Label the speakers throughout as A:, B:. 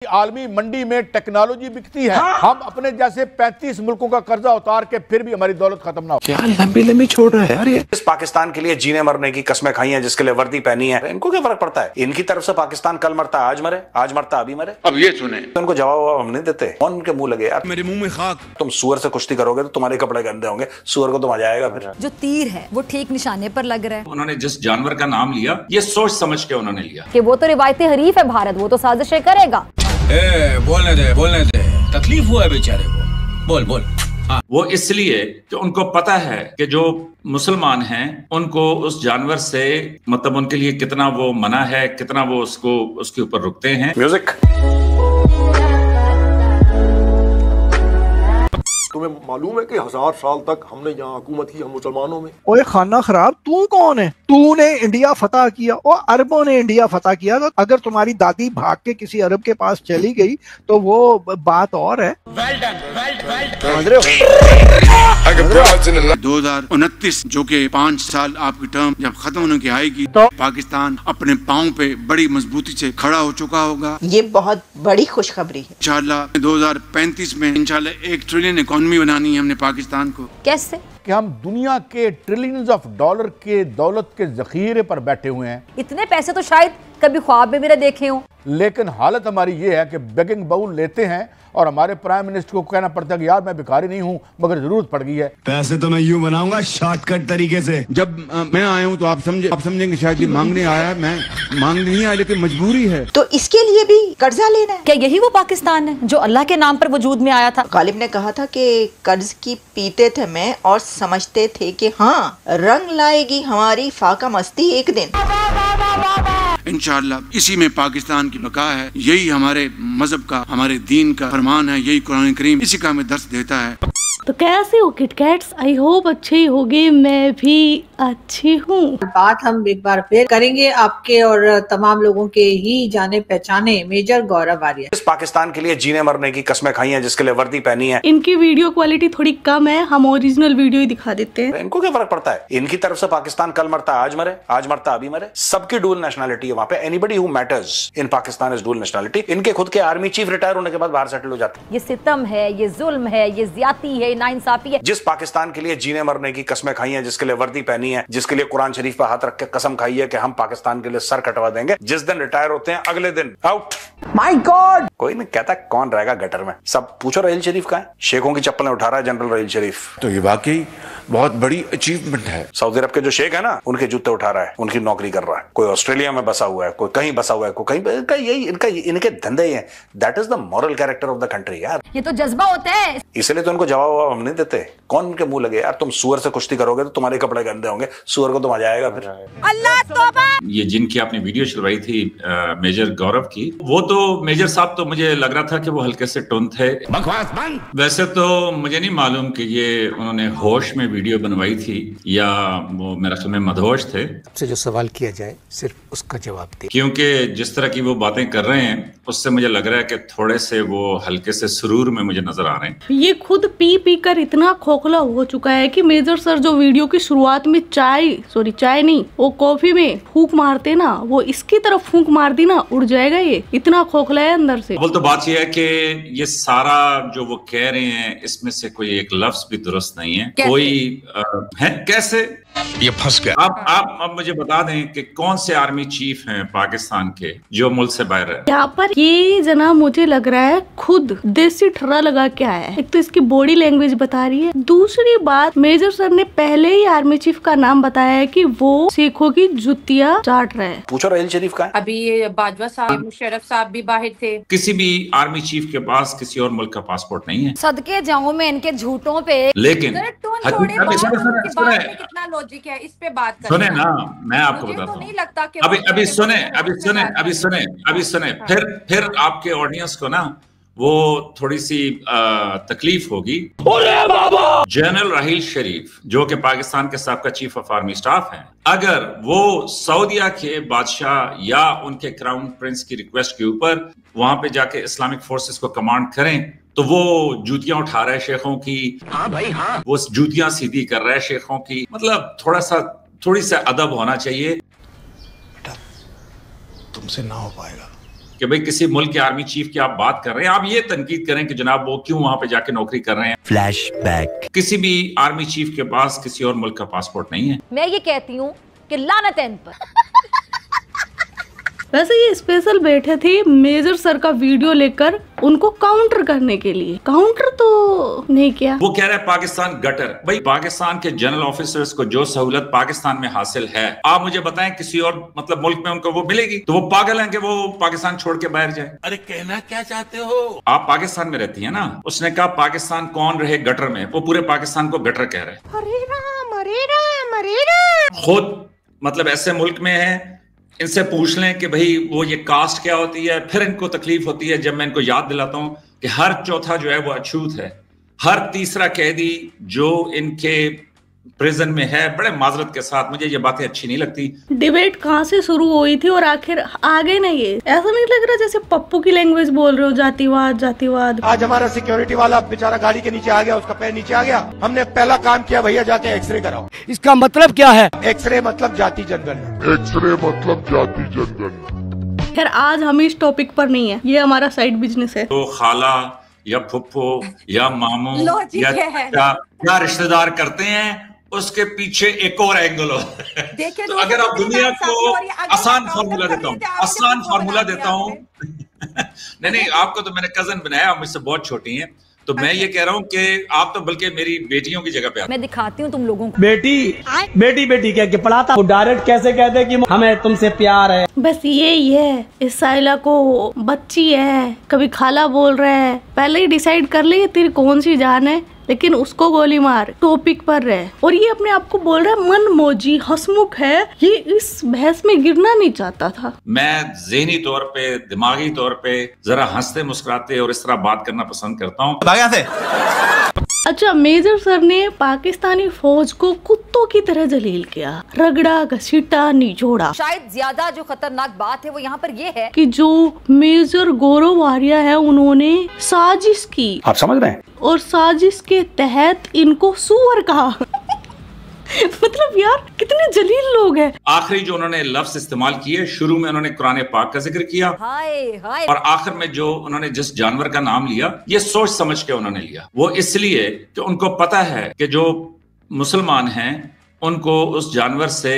A: आलमी मंडी में टेक्नोलॉजी बिकती है। हम अपने जैसे 35 मुल्कों का कर्जा उतार के फिर भी हमारी दौलत खत्म ना हो।
B: क्या लंबी लंबी छोड़ रहा है यार ये।
C: इस पाकिस्तान के लिए जीने मरने की कस्में खाई हैं, जिसके लिए वर्दी पहनी है, इनको क्या फर्क पड़ता है? इनकी तरफ से पाकिस्तान कल मरता आज मरे, आज मरता अभी मरे।
D: अब ये सुने,
C: तो उनको जवाब हम नहीं देते। कौन उनके मुंह लगे यार?
D: मेरे मुंह में खाक।
C: तुम सुअर से कुश्ती करोगे तो तुम्हारे कपड़े गंदे होंगे, सुअर को तो मजा आएगा। फिर
E: जो तीर है वो ठीक निशाने पर लग रहा है।
F: उन्होंने जिस जानवर का नाम लिया ये सोच समझ के उन्होंने लिया
E: कि वो तो रिवायती हरीफ है भारत, वो तो साजिशें करेगा।
D: बोलने दे, तकलीफ हुआ है बेचारे को। बोल।
F: वो इसलिए कि उनको पता है कि जो मुसलमान हैं उनको उस जानवर से मतलब उनके लिए कितना वो मना है, कितना वो उसको उसके ऊपर रुकते हैं।
C: म्यूजिक।
G: तुम्हें मालूम है कि 1000 साल तक हमने यहाँ हुकूमत की हम मुसलमानों में।
H: ओए खाना खराब, तू कौन है? तूने इंडिया फतह किया और अरबों ने इंडिया फतह किया। तो अगर तुम्हारी दादी भाग के किसी अरब के पास चली गई तो वो बात और है।
G: समझ रहे हो?
D: 2029 जो कि 5 साल आपकी टर्म जब खत्म होने की आएगी तो पाकिस्तान अपने पाँव पे बड़ी मजबूती से खड़ा हो चुका होगा।
I: ये बहुत बड़ी खुशखबरी है।
D: इंशाल्लाह 2035 में इंशाल्लाह 1 ट्रिलियन इकोनॉमी बनानी है हमने पाकिस्तान को।
E: कैसे?
A: कि हम दुनिया के ट्रिलियंस ऑफ डॉलर के दौलत के जखीरे पर बैठे हुए हैं।
E: इतने पैसे तो शायद कभी ख्वाब में भी ना देखे हों।
A: लेकिन हालत हमारी ये है कि बेगिंग बाउल लेते हैं और हमारे प्राइम मिनिस्टर को कहना पड़ता है कि यार मैं भिखारी नहीं हूं मगर जरूरत पड़ गई है।
J: पैसे तो मैं यूं बनाऊंगा शॉर्टकट तरीके से।
D: जब मैं आया हूँ तो आप समझेंगे शायद ये मांगने आया, मैं मांगने नहीं आया लेकिन मजबूरी है।
I: तो इसके लिए भी कर्जा लेना है?
E: क्या यही वो पाकिस्तान है जो अल्लाह के नाम पर वजूद में आया था?
I: गालिब ने कहा था कि कर्ज की पीते थे मैं और समझते थे कि हाँ रंग लाएगी हमारी फाका मस्ती एक दिन।
D: इंशाअल्लाह इसी में पाकिस्तान की बका है। यही हमारे मजहब का, हमारे दीन का फरमान है, यही कुरान करीम इसी का हमें दर्श देता है।
K: तो कैसे हो किटकैट्स? आई होप अच्छी होगी, मैं भी अच्छी हूँ।
L: बात हम एक बार फिर करेंगे आपके और तमाम लोगों के ही जाने पहचाने मेजर गौरव आर्य।
C: इस पाकिस्तान के लिए जीने मरने की कस्में खाई हैं, जिसके लिए वर्दी पहनी है।
K: इनकी वीडियो क्वालिटी थोड़ी कम है, हम ओरिजिनल वीडियो ही दिखा देते हैं।
C: इनको क्या फर्क पड़ता है? इनकी तरफ से पाकिस्तान कल मरता आज मरे, आज मरता अभी मरे। सबकी डुअल नेशनैलिटी है वहाँ पे। Anybody who matters in Pakistan is dual nationality. इनके खुद के आर्मी चीफ रिटायर होने के बाद बाहर सेटल हो जाते हैं।
E: ये सितम है, ये जुल्म है, ये ज्यादती है, नाइंसाफी है।
C: जिस पाकिस्तान के लिए जीने मरने की कस्में खाई हैं, जिसके लिए वर्दी पहनी है, जिसके लिए कुरान शरीफ पर हाथ रख के कसम खाई है कि हम पाकिस्तान के लिए सर कटवा देंगे, जिस दिन रिटायर होते हैं अगले दिन आउट।
I: My God!
C: कोई नहीं कहता कौन रहेगा गटर में। सब पूछो रहील शरीफ का है, शेखों की चप्पलें उठा रहा है जनरल रहील शरीफ।
D: तो ये वाकई बहुत बड़ी अचीवमेंट है।
C: सऊदी अरब के जो शेख है ना, उनके जूते उठा रहा है, उनकी नौकरी कर रहा है। कोई ऑस्ट्रेलिया में बसा हुआ है, कोई कहीं बसा हुआ है, कोई कहीं। यही इनके धंधे हैं। That is the moral character of the country यार।
E: ये तो जज्बा होता है।
C: इसलिए तो उनको जवाब हम नहीं देते। कौन उनके मुंह लगे यार? तुम सुअर से कुश्ती करोगे तो तुम्हारे कपड़े गंदे होंगे, सुअर को तो मजा आएगा। फिर
E: अल्लाह तौबा।
F: ये जिनकी आपने वीडियो चलवाई थी मेजर गौरव की, वो तो मेजर साहब तो मुझे लग रहा था कि वो हल्के से टोन थे।
D: बकवास बंद।
F: वैसे तो मुझे नहीं मालूम कि ये उन्होंने होश में वीडियो बनवाई थी या वो मेरे ख्याल में मदहोश थे।
B: आपसे जो सवाल किया जाए सिर्फ उसका जवाब दे।
F: क्योंकि जिस तरह की वो बातें कर रहे हैं उससे मुझे लग रहा है कि थोड़े से वो हल्के से सुरूर में मुझे नजर आ रहे हैं।
K: ये खुद पी कर इतना खोखला हो चुका है कि मेजर सर जो वीडियो की शुरुआत में चाय नहीं वो कॉफी में फूंक मारते ना, वो इसकी तरफ फूंक मार दी ना, उड़ जाएगा। ये इतना खोखला है अंदर से।
F: बोल तो बात ये है कि ये सारा जो वो कह रहे हैं इसमें से कोई एक लफ्ज भी दुरुस्त नहीं है। कोई है कैसे
D: ये फंस गया।
F: आप मुझे बता दें कि कौन से आर्मी चीफ हैं पाकिस्तान के जो मुल्क से बाहर है।
K: यहाँ पर ये जना मुझे लग रहा है खुद देसी ठर्रा लगा के आया है। एक तो इसकी बॉडी लैंग्वेज बता रही है, दूसरी बात मेजर सर ने पहले ही आर्मी चीफ का नाम बताया है कि वो सिखों की जुतियां चाट रहे हैं।
C: पूछो रहील शरीफ का है।
L: अभी बाजवा साहब, मुशर्रफ साहब भी बाहर थे।
F: किसी भी आर्मी चीफ के पास किसी और मुल्क का पासपोर्ट नहीं है।
E: सदके जाऊं मैं इनके झूठों पे।
F: लेकिन
L: कितना लॉजिक है इस पे बात करना।
F: सुने ना, मैं आपको बताता हूँ।
L: नहीं लगता कि
F: अभी सुने फिर आपके ऑडियंस को ना वो थोड़ी सी तकलीफ होगी। जनरल राहील शरीफ जो कि पाकिस्तान के साबका चीफ ऑफ आर्मी स्टाफ हैं, अगर वो सऊदीया के बादशाह या उनके क्राउन प्रिंस की रिक्वेस्ट के ऊपर वहां पे जाके इस्लामिक फोर्सेस को कमांड करें तो वो जूतियां उठा रहे शेखों की। हाँ भाई हाँ, वो जूतियां सीधी कर रहे शेखों की। मतलब थोड़ी सा अदब होना चाहिए।
J: बेटा तुमसे ना हो पाएगा।
F: कि भाई किसी मुल्क के आर्मी चीफ की आप बात कर रहे हैं, आप ये तनकीद करें कि जनाब वो क्यों वहां पे जाके नौकरी कर रहे हैं।
B: फ्लैशबैक।
F: किसी भी आर्मी चीफ के पास किसी और मुल्क का पासपोर्ट नहीं है।
E: मैं ये कहती हूँ कि लानत है इन पर।
K: वैसे ये स्पेशल बैठे थे मेजर सर का वीडियो लेकर उनको काउंटर करने के लिए। काउंटर तो नहीं किया।
F: वो कह रहा है पाकिस्तान गटर। भाई पाकिस्तान के जनरल ऑफिसर्स को जो सहूलत पाकिस्तान में हासिल है, आप मुझे बताएं किसी और मतलब मुल्क में उनको वो मिलेगी? तो वो पागल हैं कि वो पाकिस्तान छोड़ के बाहर जाए।
M: अरे कहना क्या चाहते हो?
F: आप पाकिस्तान में रहती है ना। उसने कहा पाकिस्तान कौन रहे गटर में, वो पूरे पाकिस्तान को गटर कह रहे हैं। खुद मतलब ऐसे मुल्क में है, इनसे पूछ लें कि भाई वो ये कास्ट क्या होती है। फिर इनको तकलीफ होती है जब मैं इनको याद दिलाता हूं कि हर चौथा जो है वो अछूत है, हर तीसरा कैदी जो इनके प्रिजन में है। बड़े माजरत के साथ मुझे ये बातें अच्छी नहीं लगती।
K: डिबेट कहाँ से शुरू हुई थी और आखिर आगे नहीं है। ऐसा नहीं लग रहा जैसे पप्पू की लैंग्वेज बोल रहे हो, जातिवाद जातिवाद।
J: आज हमारा सिक्योरिटी वाला बेचारा गाड़ी के नीचे आ गया, उसका पैर नीचे आ गया। हमने पहला काम किया, भैया जाके एक्सरे कराओ।
B: इसका मतलब क्या है?
J: एक्सरे मतलब जाति जनगणना।
N: एक्सरे मतलब जाति जनगणना।
K: खैर आज हम इस टॉपिक पर नहीं है, ये हमारा साइड बिजनेस है।
F: तो खाला या फुप्पो या मामू या रिश्तेदार करते हैं, उसके पीछे एक और एंगल हो। तो अगर आप दुनिया को आसान फार्मूला देता हूँ नहीं आपको तो मैंने कजन बनाया, आप मुझसे बहुत छोटी हैं, तो मैं ये कह रहा हूँ कि आप तो बल्कि मेरी बेटियों की जगह पे
E: मैं दिखाती हूँ तुम लोगों को।
O: बेटी क्या पढ़ाता वो डायरेक्ट कैसे कहते कि हमें तुमसे प्यार है।
K: बस यही है, इस साइला को बच्ची है, कभी खाला बोल रहे हैं। पहले ही डिसाइड कर ले तेरी कौन सी जान है, लेकिन उसको गोली मार। टॉपिक पर रहे और ये अपने आप को बोल रहा है मन मौजी हंसमुख है। ये इस बहस में गिरना नहीं चाहता था।
F: मैं ज़हनी तौर पे, दिमागी तौर पे जरा हंसते मुस्कुराते और इस तरह बात करना पसंद करता हूँ।
K: अच्छा, मेजर सर ने पाकिस्तानी फौज को कुत्तों की तरह जलील किया, रगड़ा घसीटा निचोड़ा।
E: शायद ज्यादा जो खतरनाक बात है वो यहाँ पर ये है
K: कि जो मेजर गौरव आर्या है उन्होंने साजिश की।
C: आप समझ रहे हैं?
K: और साजिश के तहत इनको सुअर कहा। मतलब यार कितने जलील लोग हैं।
F: आखिरी जो उन्होंने लफ्ज इस्तेमाल किए, शुरू में उन्होंने कुरान पाक का जिक्र किया,
E: हाय
F: और आखिर में जो उन्होंने जिस जानवर का नाम लिया, ये सोच समझ के उन्होंने लिया। वो इसलिए कि उनको पता है कि जो मुसलमान हैं उनको उस जानवर से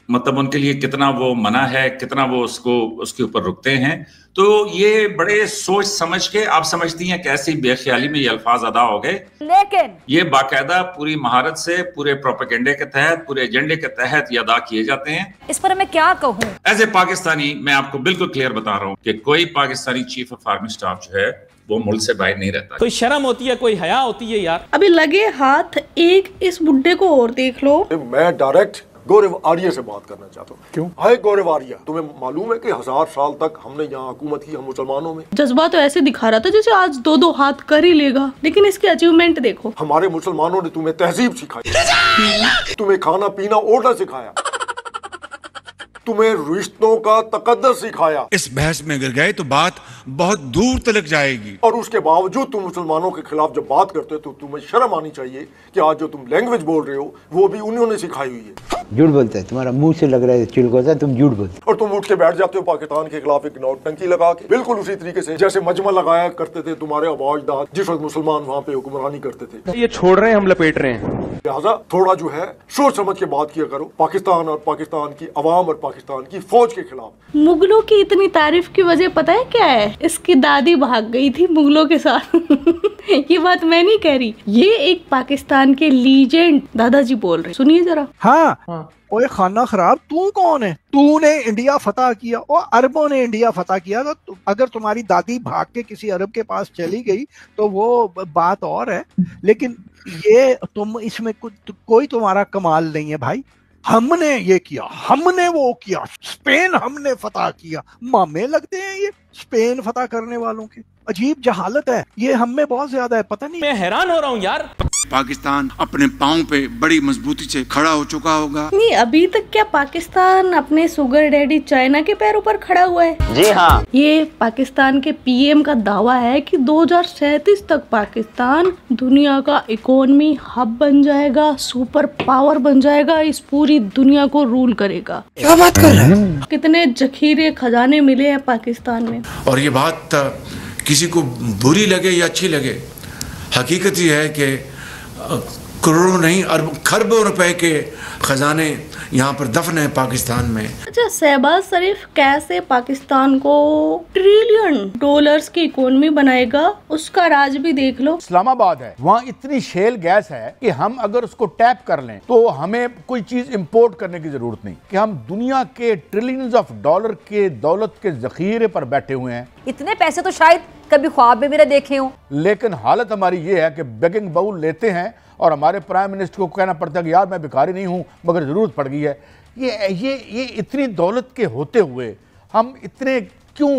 F: मतलब उनके लिए कितना वो मना है, कितना वो उसके ऊपर रुकते हैं। तो ये बड़े सोच समझ के, आप समझती हैं कैसी बेख्याली में ये अल्फाज अदा हो गए,
E: लेकिन
F: ये बाकायदा पूरी महारत से, पूरे प्रोपेगेंडे के तहत, पूरे एजेंडे के तहत ये अदा किए जाते हैं।
E: इस पर मैं क्या कहूँ?
F: एज ए पाकिस्तानी मैं आपको बिल्कुल क्लियर बता रहा हूँ कि कोई Pakistani chief of army staff जो है वो मुल्क से बाहर नहीं रहता।
O: कोई शर्म होती है, कोई हया होती है यार।
K: अभी लगे हाथ एक इस बुड्ढे को और देख लो।
G: मैं डायरेक्ट गौरव आर्य से बात करना चाहता हूँ। क्यों? हाय गौरव आर्य, तुम्हें मालूम है कि 1000 साल तक हमने यहाँ हुकूमत की, हम मुसलमानों में।
K: जज्बा तो ऐसे दिखा रहा था जैसे आज 2-2 हाथ कर ही लेगा, लेकिन इसकी अचीवमेंट देखो।
G: हमारे मुसलमानों ने तुम्हें तहजीब सिखाई, तुम्हें खाना पीना ओढ़ना सिखाया, तुम्हें रिश्तों का तकद्दस सिखाया।
D: इस बहस में अगर गए तो बात बहुत दूर तक जाएगी।
G: और उसके बावजूद तुम मुसलमानों के खिलाफ जब बात करते हो तो तुम्हें शर्म आनी चाहिए कि आज जो तुम लैंग्वेज बोल रहे हो वो भी उन्होंने सिखाई हुई है।
B: झूठ बोलते है, तुम्हारा मुंह से लग रहा है चिलकोता, तुम झूठ बोलते।
G: और तुम उठ के बैठ जाते हो पाकिस्तान के खिलाफ एक नौटंकी लगा के, बिल्कुल उसी तरीके से जैसे मजमा लगाया करते थे तुम्हारे आवाजदार जिस वक्त मुसलमान वहाँ पे हुक्मरानी करते थे।
O: ये छोड़ रहे हैं, हम लपेट रहे हैं।
G: लिहाजा थोड़ा जो है सोच समझ के बात किया करो पाकिस्तान और पाकिस्तान की अवाम और पाकिस्तान की फौज के खिलाफ।
K: मुगलों की इतनी तारीफ की वजह पता है क्या है? इसकी दादी भाग गई थी मुगलों के साथ। ये बात मैं नहीं कह रही, ये एक पाकिस्तान के लीजेंड दादाजी बोल रहे, सुनिए जरा।
H: हाँ। ओए खाना खराब, तू कौन है? तूने इंडिया फतह किया और अरबों ने इंडिया फतह किया। तो अगर तुम्हारी दादी भाग के किसी अरब के पास चली गई तो वो बात और है, लेकिन ये तुम इसमें कोई तुम्हारा कमाल नहीं है भाई। हमने ये किया, हमने वो किया, स्पेन हमने फतह किया। मामे लगते हैं ये स्पेन फतह करने वालों के। अजीब जहालत है ये, हम में बहुत ज्यादा है, पता नहीं।
O: मैं हैरान हो रहा हूँ यार।
D: पाकिस्तान अपने पाँव पे बड़ी मजबूती से खड़ा हो चुका होगा।
K: नहीं, अभी तक क्या पाकिस्तान अपने सुगर डैडी चाइना के पैरों पर खड़ा हुआ है?
B: जी हाँ।
K: ये पाकिस्तान के पीएम का दावा है कि 2037 तक पाकिस्तान दुनिया का इकोनॉमी हब बन जाएगा, सुपर पावर बन जाएगा, इस पूरी दुनिया को रूल करेगा।
B: क्या बात कर रहे हैं?
K: कितने जखीरे खजाने मिले हैं पाकिस्तान में।
D: और ये बात किसी को बुरी लगे या अच्छी लगे, हकीकत ये है कि करोड़ों नहीं अरबों खरबों रुपए के खजाने यहाँ पर दफन है पाकिस्तान में।
K: अच्छा, शहबाज शरीफ कैसे पाकिस्तान को ट्रिलियन डॉलर्स की इकोनॉमी बनाएगा, उसका राज भी देख लो।
A: इस्लामाबाद है, वहाँ इतनी शेल गैस है कि हम अगर उसको टैप कर लें तो हमें कोई चीज इंपोर्ट करने की जरूरत नहीं, कि हम दुनिया के ट्रिलियंस ऑफ डॉलर के दौलत के जखीरे पर बैठे हुए हैं।
E: इतने पैसे तो शायद कभी ख्वाब में मेरे देखे हो।
A: लेकिन हालत हमारी ये है कि बेगिंग बाउल लेते हैं और हमारे प्राइम मिनिस्टर को कहना पड़ता है कि यार मैं भिखारी नहीं हूं मगर जरूरत पड़ गई है। ये इतनी दौलत के होते हुए हम इतने क्यों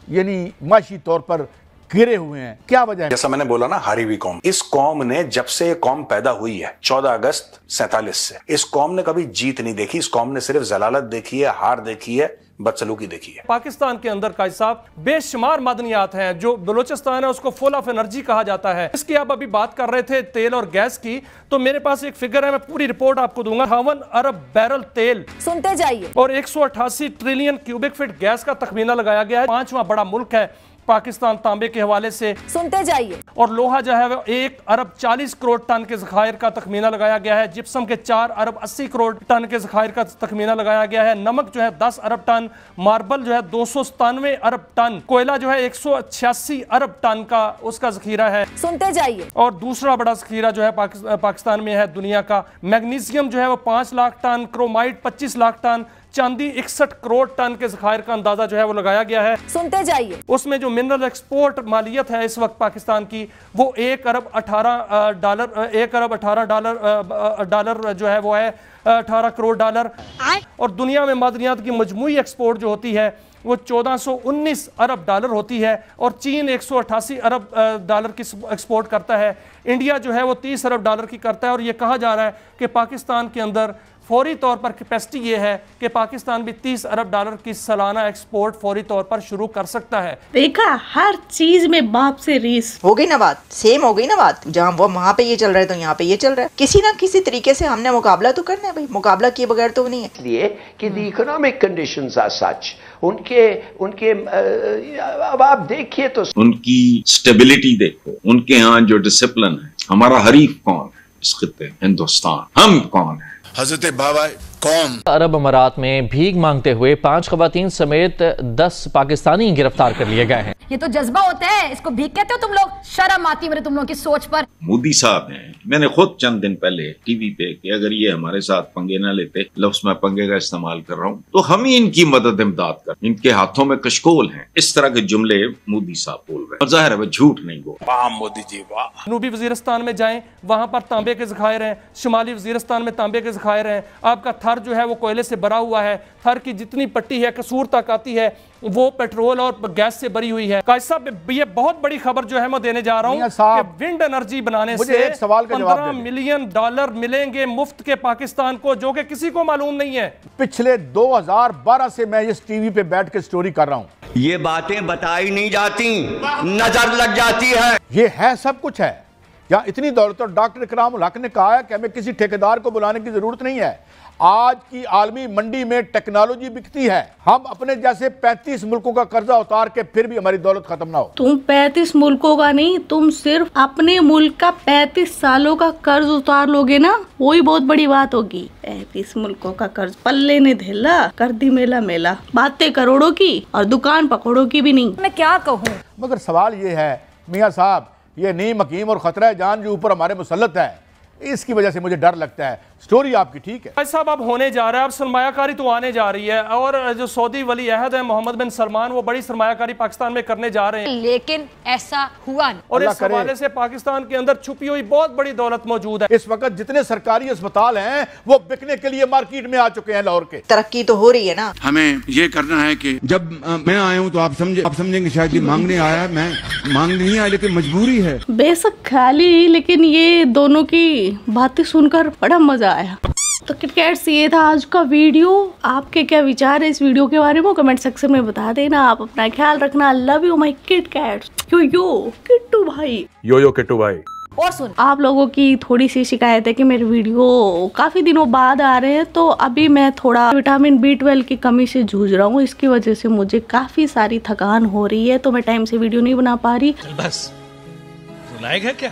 A: यानी माशी तौर पर गिरे हुए हैं, क्या वजह है?
C: जैसा मैंने बोला ना, हारी हुई कौम। इस कौम ने जब से ये कौम पैदा हुई है 14 अगस्त 47 से, इस कौम ने कभी जीत नहीं देखी। इस कौम ने सिर्फ जलालत देखी है, हार देखी है, बदसलूकी देखी है।
P: पाकिस्तान के अंदर काजी साहब बेशुमार मादनियात हैं। जो बलूचिस्तान है उसको फुल ऑफ एनर्जी कहा जाता है। इसकी आप अभी बात कर रहे थे तेल और गैस की, तो मेरे पास एक फिगर है, मैं पूरी रिपोर्ट आपको दूंगा। 58 अरब बैरल तेल,
E: सुनते जाइए,
P: और 188 ट्रिलियन क्यूबिक फीट गैस का तखमीना लगाया गया है। 5वां बड़ा मुल्क है पाकिस्तान तांबे के हवाले से,
E: सुनते जाइए।
P: और लोहा जो है वो 1 अरब 40 करोड़ टन के ज़खायर का तखमीना लगाया गया है। जिप्सम के 4 अरब 80 करोड़ टन के ज़खायर का तखमीना लगाया गया है। नमक जो है 10 अरब टन, मार्बल जो है 297 अरब टन, कोयला जो है 186 अरब टन का उसका ज़खीरा है।
E: सुनते जाइए।
P: और दूसरा बड़ा ज़खीरा जो है पाकिस्तान में है दुनिया का, मैग्नीशियम जो है वो 5 lakh ton, chromite 25 lakh ton, चांदी 61 करोड़ टन के ज़खायर का अंदाजा जो है वो लगाया गया है।
E: सुनते जाइए।
P: उसमें जो मिनरल एक्सपोर्ट मालियत है इस वक्त पाकिस्तान की, वो 1 अरब 18 डॉलर जो है वो है 18 करोड़ डॉलर। और दुनिया में मादनियात की मजमूई एक्सपोर्ट जो होती है वो 1419 अरब डॉलर होती है, और चीन 188 अरब डॉलर की एक्सपोर्ट करता है। इंडिया जो है वो 30 अरब डॉलर की करता है। और ये कहा जा रहा है कि पाकिस्तान के अंदर फौरी तौर पर कैपेसिटी ये है कि पाकिस्तान भी 30 अरब डॉलर की सालाना एक्सपोर्ट फौरी तौर पर शुरू कर सकता है।
K: देखा, हर चीज में बाप से रीस
I: हो गई ना बात, सेम हो गई ना बात। जहाँ वो वहाँ पे ये चल रहा है तो यहाँ पे ये चल रहा है। किसी ना किसी तरीके से हमने मुकाबला तो करना है भाई, मुकाबला किए बगैर तो नहीं है।
Q: इसलिए कि the economic conditions are such, उनके अब आप देखिए तो
F: उनकी स्टेबिलिटी देखो, उनके यहाँ जो डिसिप्लिन है। हमारा हरीफ कौन है इस खित्ते हिंदुस्तान, हम कौन है?
D: हजरत बाबा कौम।
R: अरब अमारात में भीख मांगते हुए 5 खवातीन समेत 10 पाकिस्तानी गिरफ्तार कर लिए गए हैं।
E: ये तो जज्बा होता है, इसको भीख कहते हो तुम लोग? शर्म आती है मेरे तुम लोग की सोच पर।
F: मोदी साहब हैं, मैंने खुद चंद दिन पहले टीवी पे कि अगर ये हमारे साथ पंगे ना लेते, लफ्ज मैं पंगे का इस्तेमाल कर रहा हूँ, तो हम ही इनकी मदद इमदाद कर, इनके हाथों में कशकोल हैं। इस तरह के जुमले मोदी साहब बोल रहे हैं, और जाहिर है वो झूठ नहीं बोल।
P: वाह मोदी जी वाह। जनूबी वजीरिस्तान में जाएं, वहां पर तांबे के ज़खायर हैं। शुमाली वजीरिस्तान में तांबे के ज़खायर हैं। आपका थर जो है वो कोयले से भरा हुआ है। थर की जितनी पट्टी है कसूर तक आती है वो पेट्रोल और गैस से भरी हुई है। काजी साहब, ये बहुत बड़ी खबर जो है मैं देने जा रहा हूँ कि विंड एनर्जी बनाने से 15 मिलियन डॉलर मिलेंगे मुफ्त के पाकिस्तान को, जो कि किसी को मालूम नहीं है।
A: पिछले 2012 से मैं इस टीवी पे बैठ के स्टोरी कर रहा हूँ।
J: ये बातें बताई नहीं जाती, नजर लग जाती है।
A: ये है, सब कुछ है यहाँ, इतनी दौलत। और डॉक्टर इकरामुल हक ने कहा है कि हमें किसी ठेकेदार को बुलाने की जरूरत नहीं है। आज की आलमी मंडी में टेक्नोलॉजी बिकती है। हम अपने जैसे 35 मुल्कों का कर्जा उतार के फिर भी हमारी दौलत खत्म ना हो।
K: तुम 35 मुल्कों का नहीं, तुम सिर्फ अपने मुल्क का 35 सालों का कर्ज उतार लोगे ना, वही बहुत बड़ी बात होगी। 35 मुल्कों का कर्ज पल्ले ने धेला कर दी मेला मेला। बातें करोड़ों की और दुकान पकौड़ों की भी नहीं।
E: मैं क्या कहूँ,
A: मगर सवाल ये है मियाँ साहब, ये नीम हकीम और खतरा जान जो ऊपर हमारे मुसल्लत है, इसकी वजह से मुझे डर लगता है। स्टोरी आपकी ठीक है
P: भाई साहब, अब होने जा रहा है, अब सरमायाकारी तो आने जा रही है, और जो सऊदी वली अहद है मोहम्मद बिन सलमान, वो बड़ी सरमायाकारी पाकिस्तान में करने जा रहे हैं,
E: लेकिन ऐसा हुआ नहीं।
P: और इस हवाले से पाकिस्तान के अंदर छुपी हुई बहुत बड़ी दौलत मौजूद है।
A: इस वक्त जितने सरकारी अस्पताल हैं वो बिकने के लिए मार्केट में आ चुके हैं लाहौर के।
I: तरक्की तो हो रही है ना।
D: हमें ये करना है कि जब मैं आया हूँ तो आप समझेंगे शायद ये मांगने आया है, मैं मांगने नहीं आया, लेकिन मजबूरी है।
K: बेशक खाली, लेकिन ये दोनों की बातें सुनकर बड़ा मजा आया। तो किटकैट्स, ये था आज का वीडियो। आपके क्या विचार है इस वीडियो के बारे में कमेंट सेक्शन में बता देना। आप अपना ख्याल रखना। Love you my KitKats. Yo Kittu भाई,
F: यो किट्टू भाई।
E: और सुन,
K: आप लोगों की थोड़ी सी शिकायत है कि मेरे वीडियो काफी दिनों बाद आ रहे हैं, तो अभी मैं थोड़ा विटामिन B12 की कमी से जूझ रहा हूँ। इसकी वजह से मुझे काफी सारी थकान हो रही है, तो मैं टाइम से वीडियो नहीं बना पा रही।
J: बस सुनाएगा क्या?